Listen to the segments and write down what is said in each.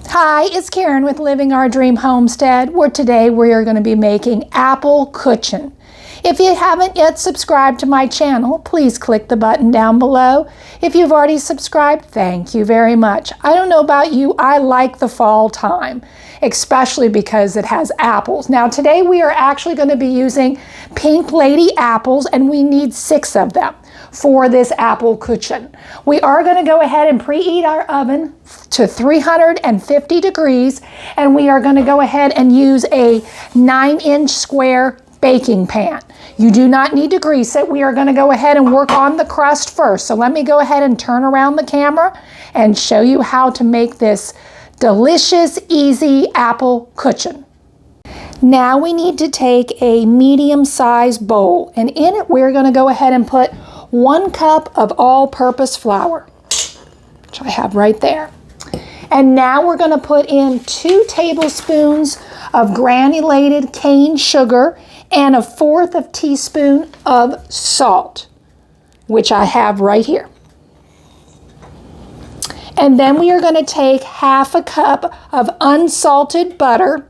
Hi, it's Karen with Living Our Dream Homestead, where today we are going to be making apple Kuchen. If you haven't yet subscribed to my channel, please click the button down below. If you've already subscribed, thank you very much. I don't know about you, I like the fall time, especially because it has apples. Now today we are actually going to be using Pink Lady apples, and we need 6 of them for this apple Kuchen. We are going to go ahead and preheat our oven to 350 degrees, and we are going to go ahead and use a 9-inch square baking pan. You do not need to grease it. We are going to go ahead and work on the crust first. So let me go ahead and turn around the camera and show you how to make this delicious, easy apple Kuchen. Now we need to take a medium-sized bowl, and in it we're going to go ahead and put 1 cup of all-purpose flour, which I have right there. And now we're going to put in 2 tablespoons of granulated cane sugar and 1/4 teaspoon of salt, which I have right here. And then we are going to take 1/2 cup of unsalted butter,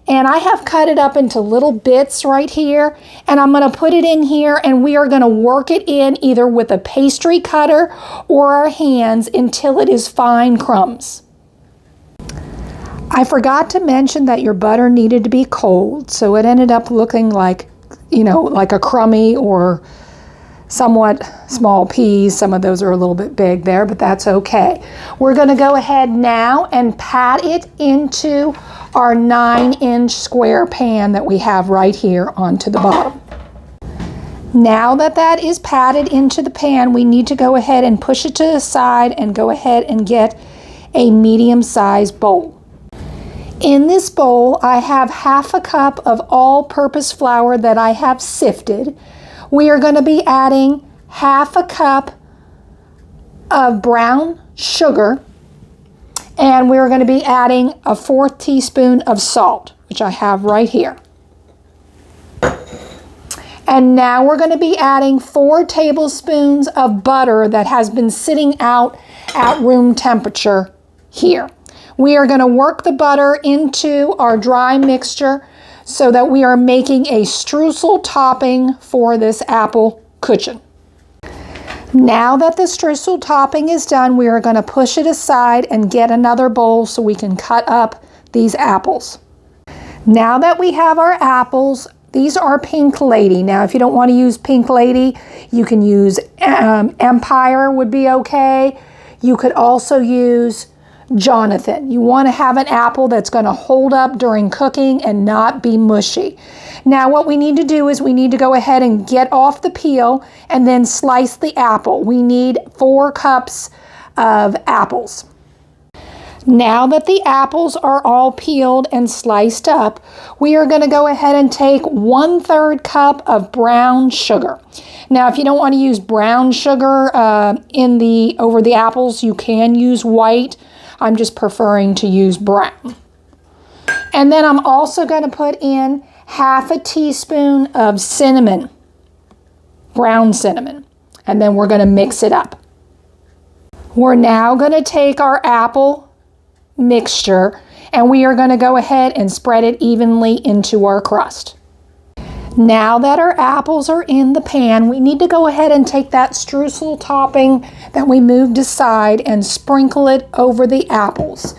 and I have cut it up into little bits right here, and I'm going to put it in here, and we are going to work it in either with a pastry cutter or our hands until it is fine crumbs. I forgot to mention that your butter needed to be cold, so it ended up looking like, like a crummy or somewhat small peas. Some of those are a little bit big there, but that's okay. We're going to go ahead now and pat it into our 9-inch square pan that we have right here onto the bottom. Now that that is patted into the pan, we need to go ahead and push it to the side and go ahead and get a medium-sized bowl. In this bowl, I have 1/2 cup of all-purpose flour that I have sifted. We are going to be adding 1/2 cup of brown sugar, and we're going to be adding 1/4 teaspoon of salt, which I have right here. And now we're going to be adding 4 tablespoons of butter that has been sitting out at room temperature here. We are going to work the butter into our dry mixture so that we are making a streusel topping for this apple Kuchen. Now that the streusel topping is done, we are going to push it aside and get another bowl so we can cut up these apples. Now that we have our apples, these are Pink Lady. Now, if you don't want to use Pink Lady, you can use Empire would be okay. You could also use Johnthan. You want to have an apple that's going to hold up during cooking and not be mushy. Now what we need to do is we need to go ahead and get off the peel and then slice the apple. We need 4 cups of apples. Now that the apples are all peeled and sliced up, we are going to go ahead and take 1/3 cup of brown sugar. Now, if you don't want to use brown sugar over the apples, you can use white. I'm just preferring to use brown. And then I'm also going to put in 1/2 teaspoon of cinnamon, brown cinnamon, and then we're going to mix it up. We're now going to take our apple mixture and we are going to go ahead and spread it evenly into our crust. Now that our apples are in the pan, we need to go ahead and take that streusel topping that we moved aside and sprinkle it over the apples.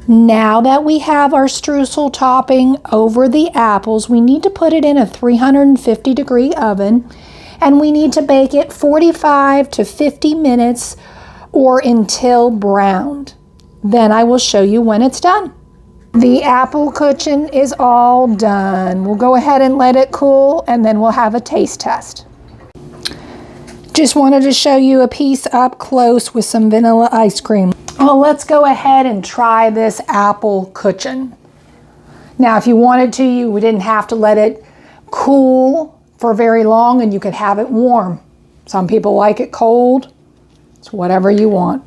Now that we have our streusel topping over the apples, we need to put it in a 350 degree oven, and we need to bake it 45 to 50 minutes or until browned. Then I will show you when it's done. The apple Kuchen is all done. We'll go ahead and let it cool, and then we'll have a taste test. Just wanted to show you a piece up close with some vanilla ice cream. Well, let's go ahead and try this apple Kuchen. Now, if you wanted to, you didn't have to let it cool for very long, and you could have it warm. Some people like it cold. It's whatever you want.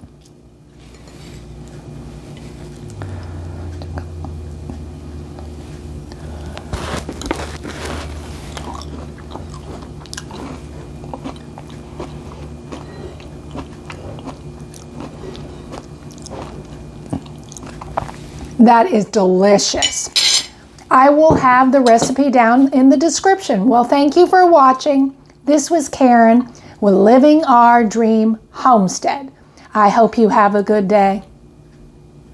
That is delicious. I will have the recipe down in the description. Well, thank you for watching. This was Karen with Living Our Dream Homestead. I hope you have a good day.